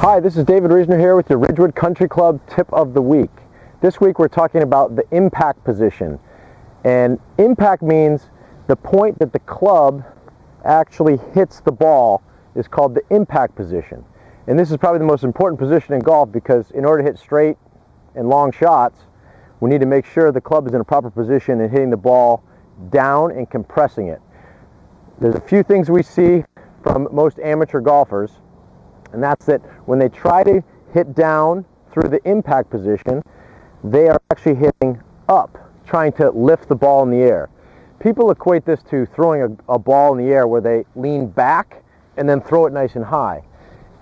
Hi, this is David Reisner here with your Ridgewood Country Club Tip of the Week. This week we're talking about the impact position. And impact means the point that the club actually hits the ball is called the impact position. And this is probably the most important position in golf because in order to hit straight and long shots, we need to make sure the club is in a proper position and hitting the ball down and compressing it. There's a few things we see from most amateur golfers, and that's that when they try to hit down through the impact position, they are actually hitting up, trying to lift the ball in the air. People equate this to throwing a ball in the air where they lean back and then throw it nice and high.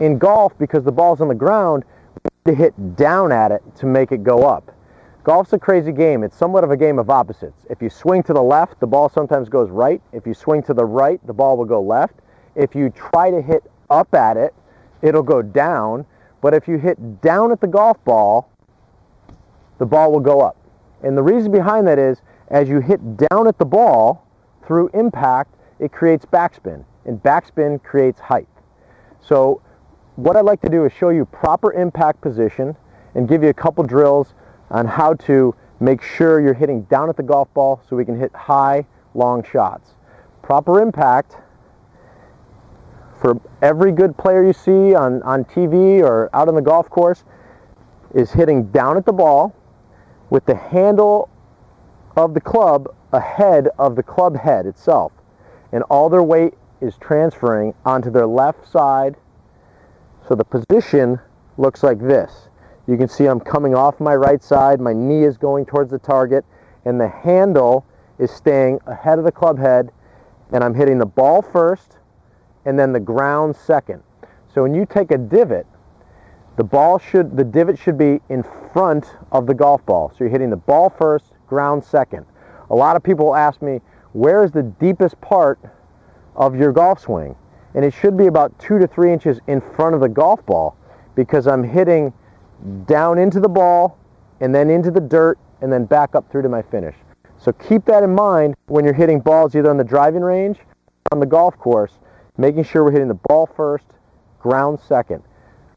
In golf, because the ball's on the ground, we need to hit down at it to make it go up. Golf's a crazy game. It's somewhat of a game of opposites. If you swing to the left, the ball sometimes goes right. If you swing to the right, the ball will go left. If you try to hit up at it, it'll go down. But if you hit down at the golf ball, the ball will go up. And the reason behind that is, as you hit down at the ball through impact, it creates backspin. And backspin creates height. So what I'd like to do is show you proper impact position and give you a couple drills on how to make sure you're hitting down at the golf ball so we can hit high, long shots. Proper impact for every good player you see on TV or out on the golf course is hitting down at the ball with the handle of the club ahead of the club head itself. And all their weight is transferring onto their left side. So the position looks like this. You can see I'm coming off my right side, my knee is going towards the target, and the handle is staying ahead of the club head, and I'm hitting the ball first, and then the ground second. So when you take a divot, the divot should be in front of the golf ball. So you're hitting the ball first, ground second. A lot of people ask me, where is the deepest part of your golf swing? And it should be about 2 to 3 inches in front of the golf ball because I'm hitting down into the ball and then into the dirt and then back up through to my finish. So keep that in mind when you're hitting balls either on the driving range or on the golf course, making sure we're hitting the ball first, ground second.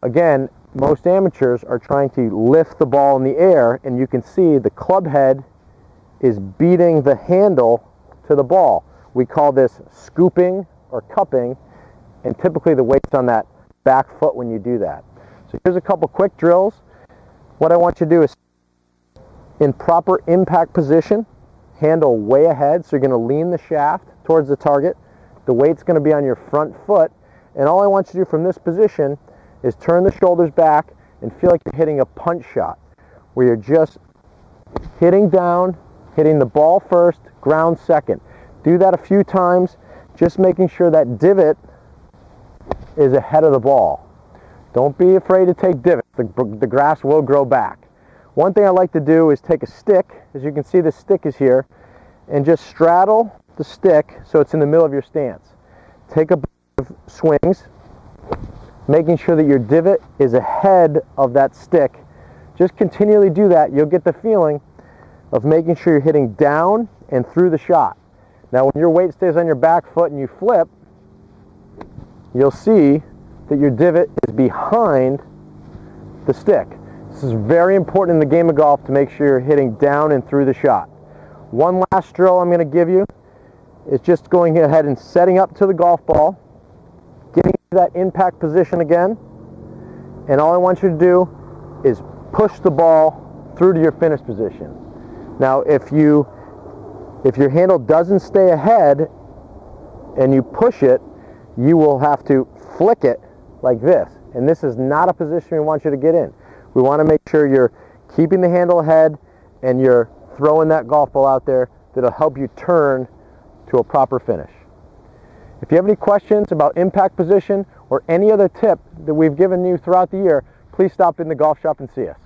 Again, most amateurs are trying to lift the ball in the air, and you can see the club head is beating the handle to the ball. We call this scooping or cupping, and typically the weight's on that back foot when you do that. So here's a couple quick drills. What I want you to do is in proper impact position, handle way ahead, so you're going to lean the shaft towards the target. The weight's going to be on your front foot, and all I want you to do from this position is turn the shoulders back and feel like you're hitting a punch shot, where you're just hitting down, hitting the ball first, ground second. Do that a few times, just making sure that divot is ahead of the ball. Don't be afraid to take divots. The grass will grow back. One thing I like to do is take a stick, as you can see the stick is here, and just straddle the stick so it's in the middle of your stance. Take a bunch of swings, making sure that your divot is ahead of that stick. Just continually do that. You'll get the feeling of making sure you're hitting down and through the shot. Now when your weight stays on your back foot and you flip, you'll see that your divot is behind the stick. This is very important in the game of golf to make sure you're hitting down and through the shot. One last drill I'm going to give you is just going ahead and setting up to the golf ball, getting to that impact position again, and all I want you to do is push the ball through to your finish position. Now if your handle doesn't stay ahead and you push it, you will have to flick it like this, and this is not a position we want you to get in. We want to make sure you're keeping the handle ahead and you're throwing that golf ball out there that'll help you turn to a proper finish. If you have any questions about impact position or any other tip that we've given you throughout the year, please stop in the golf shop and see us.